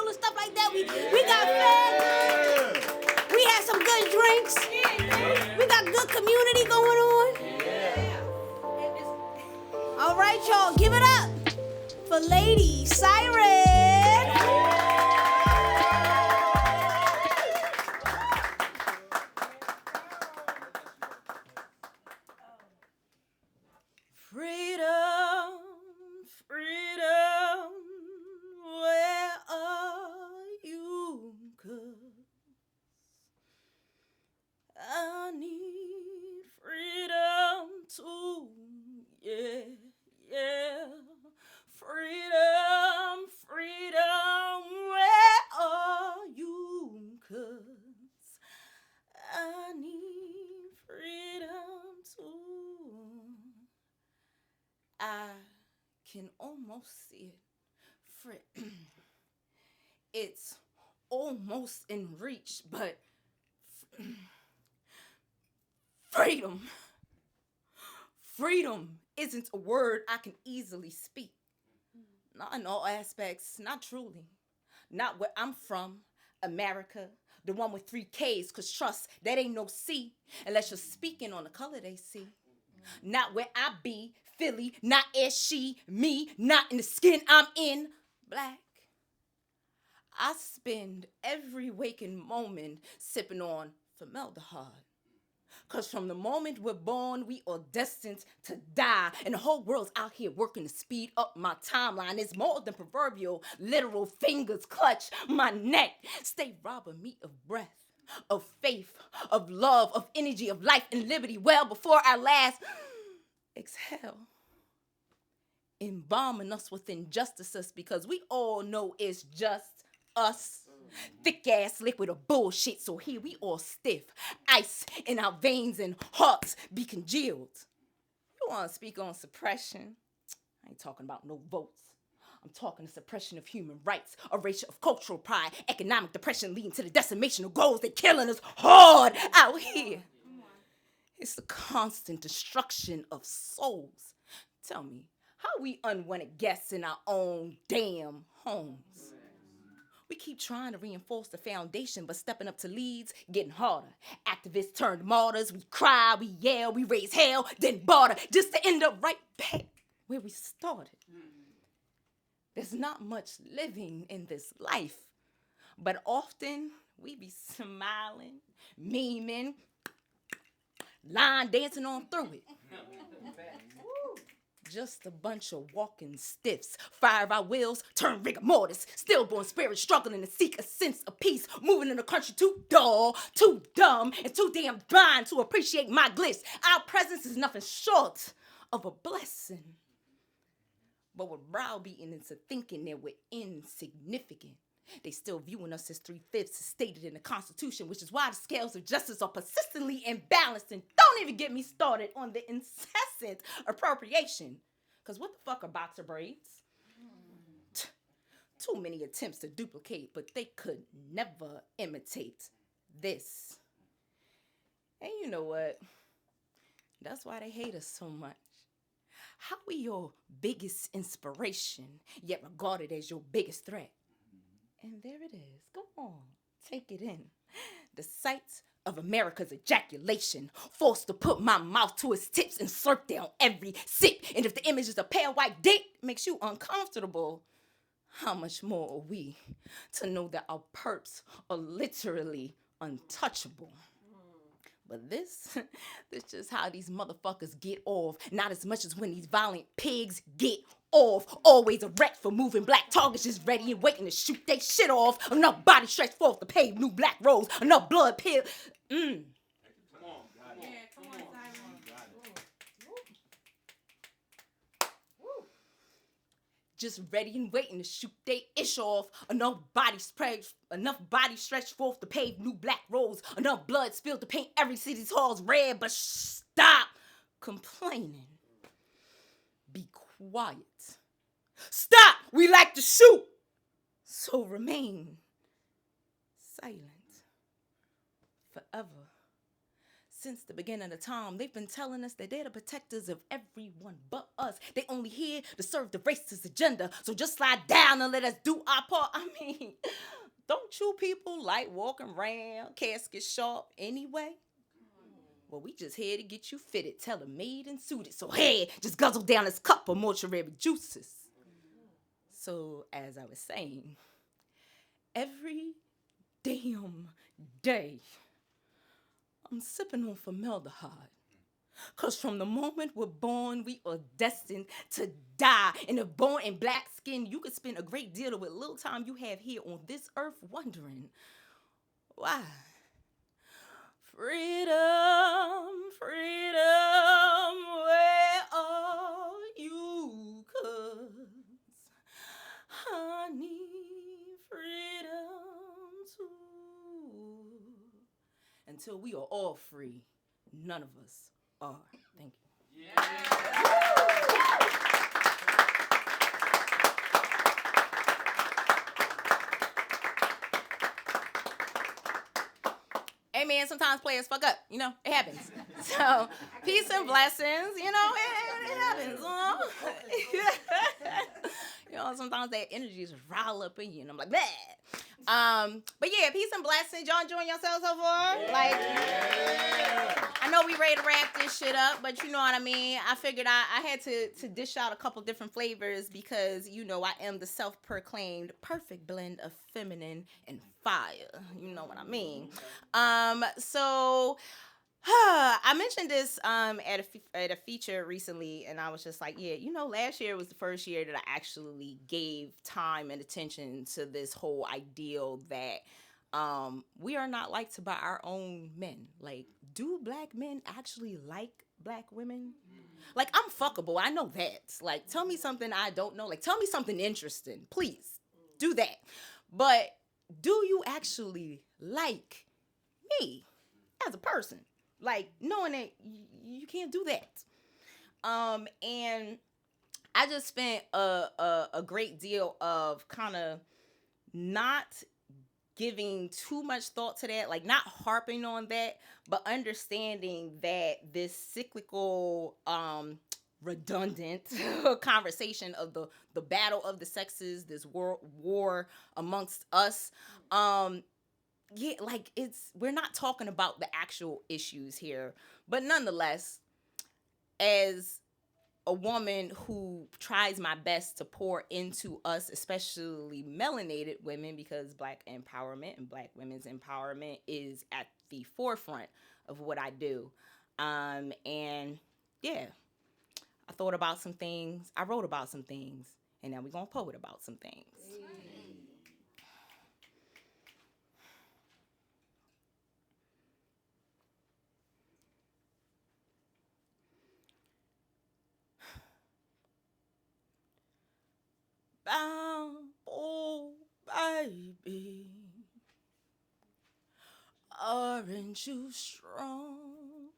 and stuff like that. We got fed. We had some good drinks. We got good community going on. All right, y'all, give it up for Lady Syren. Freedom, freedom, where are you? 'Cause I need freedom too, yeah. Freedom, freedom, where are you? 'Cause I need freedom too. I can almost see it. It's almost in reach, but freedom. Freedom isn't a word I can easily speak. Not in all aspects, not truly. Not where I'm from, America, the one with 3 Ks, 'cause trust, that ain't no C, unless you're speaking on the color they see. Not where I be, Philly, not as she, me, not in the skin I'm in, black. I spend every waking moment sipping on formaldehyde. 'Cause from the moment we're born, we are destined to die. And the whole world's out here working to speed up my timeline. It's more than proverbial, literal fingers clutch my neck. Stay robbing me of breath, of faith, of love, of energy, of life and liberty. Well, before our last exhale, embalming us with injustices, because we all know it's just us. Thick ass liquid of bullshit, so here we all stiff. Ice in our veins and hearts be congealed. You wanna speak on suppression? I ain't talking about no votes. I'm talking the suppression of human rights, erasure of cultural pride, economic depression leading to the decimation of goals. They killing us hard out here. It's the constant destruction of souls. Tell me, how we unwanted guests in our own damn homes? We keep trying to reinforce the foundation, but stepping up to leads, getting harder. Activists turned martyrs, we cry, we yell, we raise hell, then barter, just to end up right back where we started. There's not much living in this life, but often we be smiling, memeing, line dancing on through it. Just a bunch of walking stiffs. Fire our wills, turn rigor mortis. Stillborn spirits struggling to seek a sense of peace. Moving in a country too dull, too dumb, and too damn blind to appreciate my glitz. Our presence is nothing short of a blessing. But we're browbeaten into thinking that we're insignificant. They still viewing us as 3/5 as stated in the Constitution, which is why the scales of justice are persistently imbalanced. And don't even get me started on the incessant appropriation. Because what the fuck are boxer braids? Too many attempts to duplicate, but they could never imitate this. And you know what? That's why they hate us so much. How we your biggest inspiration, yet regarded as your biggest threat? And there it is. Go on. Take it in. The sight of America's ejaculation, forced to put my mouth to its tips and slurp down every sip. And if the image is a pale white dick makes you uncomfortable, how much more are we to know that our perps are literally untouchable? But this just how these motherfuckers get off. Not as much as when these violent pigs get off. Always erect for moving black targets, just ready and waiting to shoot they shit off. Enough body stretched forth to pave new black roads. Enough blood pill. Come on. Yeah, come on, Syren. Just ready and waiting to shoot they ish off. Enough body stretched forth to pave new black roads. Enough blood spilled to paint every city's halls red. But stop complaining. Be quiet. Stop! We like to shoot. So remain silent. Forever Since the beginning of time, they've been telling us that they're the protectors of everyone but us. They only here to serve the racist agenda. So just slide down and let us do our part. I mean, don't you people like walking around casket sharp anyway? Well, we just here to get you fitted, tailor-made and suited. So hey, just guzzle down this cup of mortuary juices. So as I was saying, every damn day, I'm sipping on formaldehyde. Because from the moment we're born, we are destined to die. And if born in black skin, you could spend a great deal of what little time you have here on this earth wondering why. Freedom, freedom, where are you? 'Cause I need freedom too. Until we are all free, none of us are. Thank you. Hey man, sometimes players fuck up, you know, it happens. So, peace and blessings, you know, it happens, you know, sometimes that energy just rile up in you, and I'm like, bleh. But yeah, peace and blessings. Y'all enjoying yourselves so far? Like, I know we ready to wrap this shit up, but you know what I mean? I figured I had to dish out a couple different flavors because, you know, I am the self-proclaimed perfect blend of feminine and fire. You know what I mean? So I mentioned this at a feature recently, and I was just like, yeah, you know, last year was the first year that I actually gave time and attention to this whole ideal that we are not liked by our own men. Like, do black men actually like black women? Like, I'm fuckable. I know that. Like, tell me something I don't know. Like, tell me something interesting. Please do that. But do you actually like me as a person? Like, knowing that you can't do that. And I just spent a great deal of kind of not giving too much thought to that, like not harping on that, but understanding that this cyclical, redundant conversation of the battle of the sexes, this war amongst us, yeah, like we're not talking about the actual issues here, but nonetheless, as a woman who tries my best to pour into us, especially melanated women, because black empowerment and black women's empowerment is at the forefront of what I do. And yeah, I thought about some things, I wrote about some things, and now we're gonna poet about some things. Oh, baby, aren't you strong?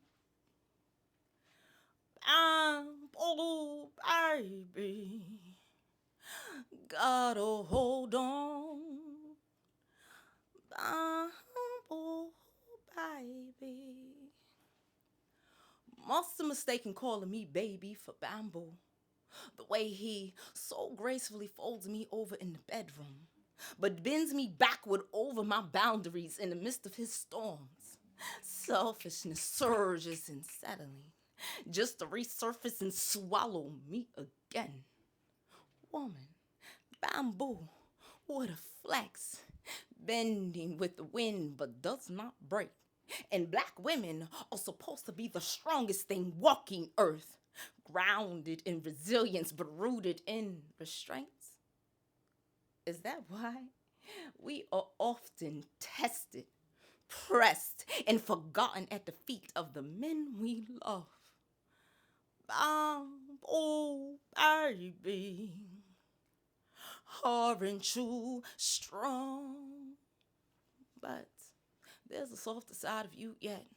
Oh, baby, gotta hold on. Oh, baby, must have mistaken calling me baby for bamboo. The way he so gracefully folds me over in the bedroom, but bends me backward over my boundaries in the midst of his storms. Selfishness surges unsettling, just to resurface and swallow me again. Woman, bamboo, what a flex, bending with the wind but does not break. And black women are supposed to be the strongest thing walking earth, grounded in resilience but rooted in restraints. Is that why we are often tested, pressed, and forgotten at the feet of the men we love? Oh, baby, aren't you strong? But there's a softer side of you yet.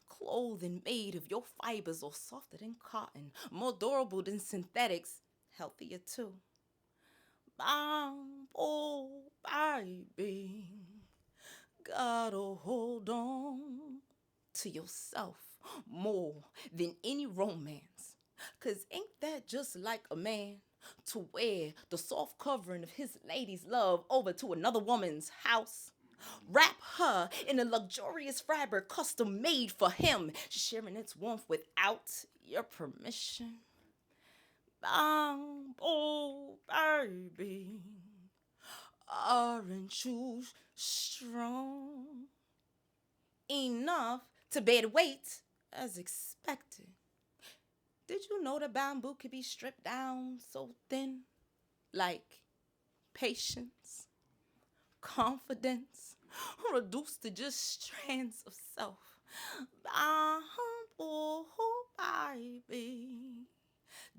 Clothing made of your fibers are softer than cotton, more durable than synthetics, healthier too. Oh, baby, gotta hold on to yourself more than any romance. 'Cause ain't that just like a man to wear the soft covering of his lady's love over to another woman's house? Wrap her in a luxurious fabric custom made for him, sharing its warmth without your permission. Oh, baby, aren't you strong enough to bear the weight as expected? Did you know the bamboo could be stripped down so thin? Like patience, confidence, reduced to just strands of self. Oh, baby.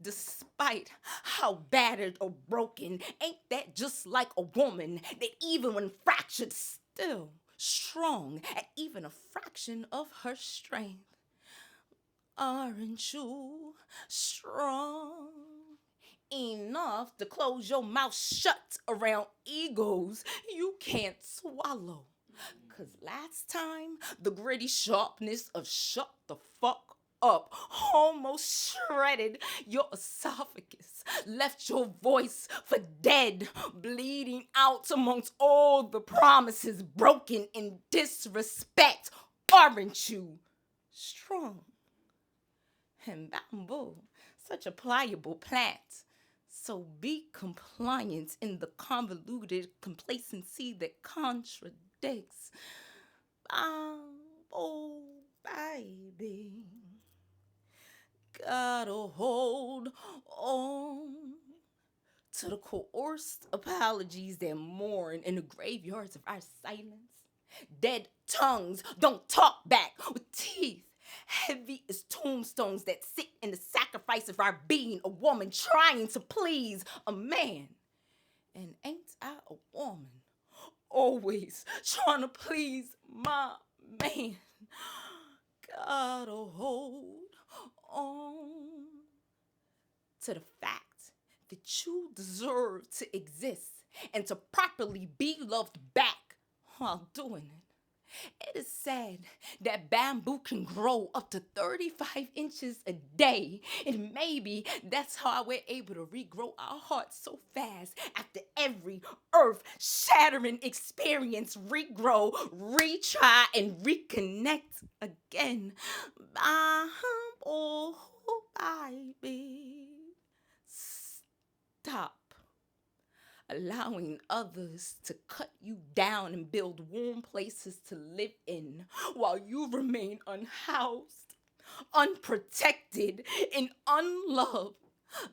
Despite how battered or broken, ain't that just like a woman that even when fractured, still strong at even a fraction of her strength? Aren't you strong enough to close your mouth shut around egos you can't swallow? 'Cause last time, the gritty sharpness of shut the fuck up almost shredded your esophagus, left your voice for dead, bleeding out amongst all the promises broken in disrespect. Aren't you strong? And bamboo, such a pliable plant. So be compliant in the convoluted complacency that contradicts. Oh, baby, gotta hold on to the coerced apologies that mourn in the graveyards of our silence. Dead tongues don't talk back with teeth heavy as tombstones that sit in the sacrifice of our being, a woman trying to please a man. And ain't I a woman? Always trying to please my man. Gotta hold on to the fact that you deserve to exist and to properly be loved back while doing it. It is sad that bamboo can grow up to 35 inches a day, and maybe that's how we're able to regrow our hearts so fast after every earth-shattering experience. Regrow, retry, and reconnect again. Oh, baby, stop allowing others to cut you down and build warm places to live in while you remain unhoused, unprotected, and unloved.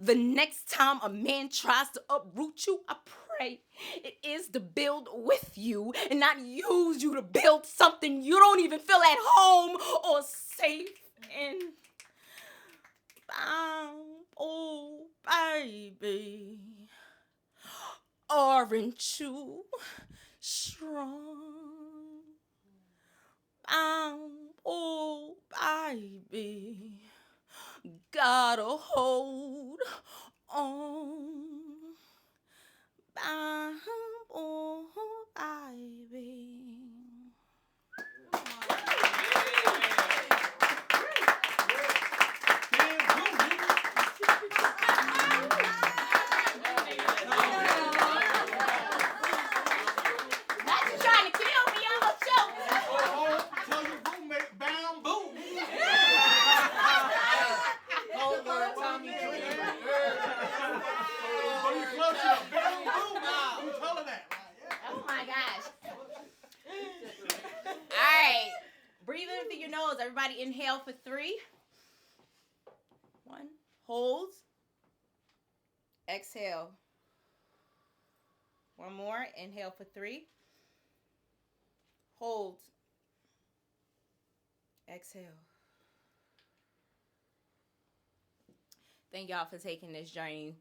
The next time a man tries to uproot you, I pray it is to build with you and not use you to build something you don't even feel at home or safe in. Oh, baby, aren't you strong? Oh, baby, gotta hold on. Oh, baby. Oh my gosh. All right. Breathe in through your nose. Everybody inhale for 3. 1. Hold. Exhale. One more. Inhale for 3. Hold. Exhale. Thank y'all for taking this journey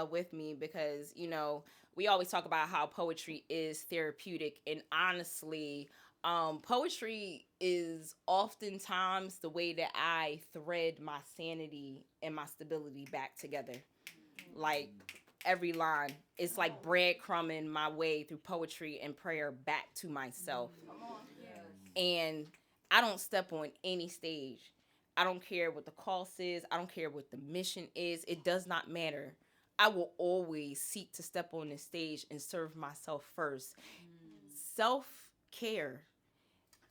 with me because, you know, we always talk about how poetry is therapeutic. And honestly, poetry is oftentimes the way that I thread my sanity and my stability back together. Like every line, it's like breadcrumbing my way through poetry and prayer back to myself. And I don't step on any stage I don't care what the cost is. I don't care what the mission is. It does not matter. I will always seek to step on the stage and serve myself first. Self-care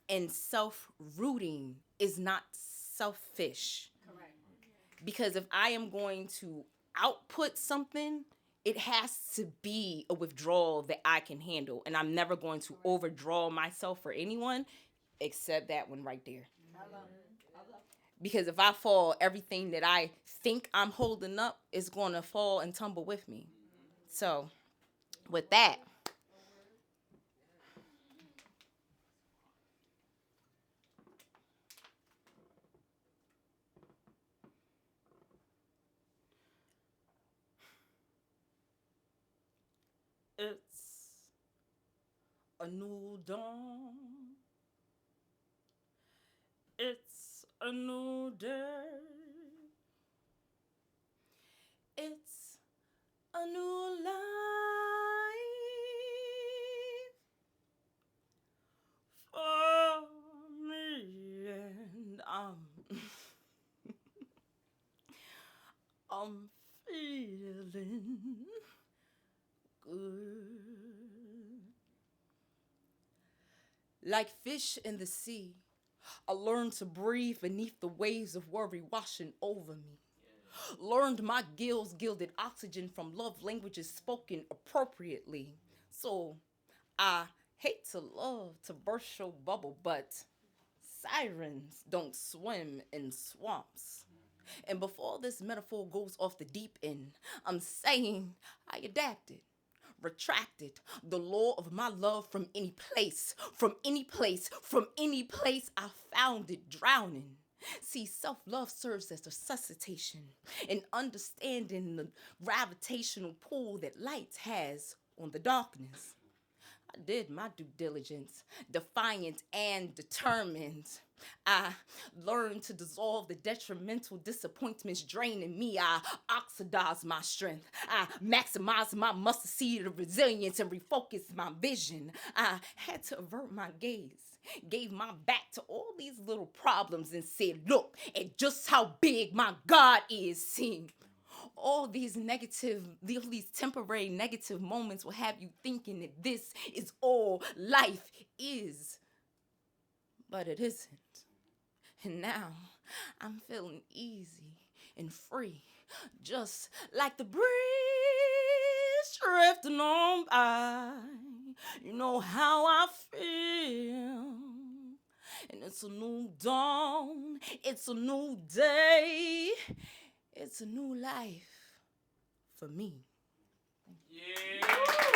and self-rooting is not selfish. Correct. Because if I am going to output something, it has to be a withdrawal that I can handle. And I'm never going to overdraw myself for anyone except that one right there. Because if I fall, everything that I think I'm holding up is going to fall and tumble with me. So, with that, it's a new dawn. It's a new day. It's a new life for me, and I'm feeling good. Like fish in the sea, I learned to breathe beneath the waves of worry washing over me. Learned my gills gilded oxygen from love languages spoken appropriately. So I hate to love to burst your bubble, but sirens don't swim in swamps. And before this metaphor goes off the deep end, I'm saying I adapted, retracted the law of my love from any place, from any place, from any place I found it drowning. See, self-love serves as resuscitation and understanding the gravitational pull that light has on the darkness. I did my due diligence, defiant and determined. I learned to dissolve the detrimental disappointments draining me. I oxidized my strength. I maximized my mustard seed of resilience and refocused my vision. I had to avert my gaze, gave my back to all these little problems and said, look at just how big my God is. See, all these temporary negative moments will have you thinking that this is all life is. But it isn't. And now I'm feeling easy and free, just like the breeze drifting on by. You know how I feel. And it's a new dawn, it's a new day, it's a new life for me. Yeah.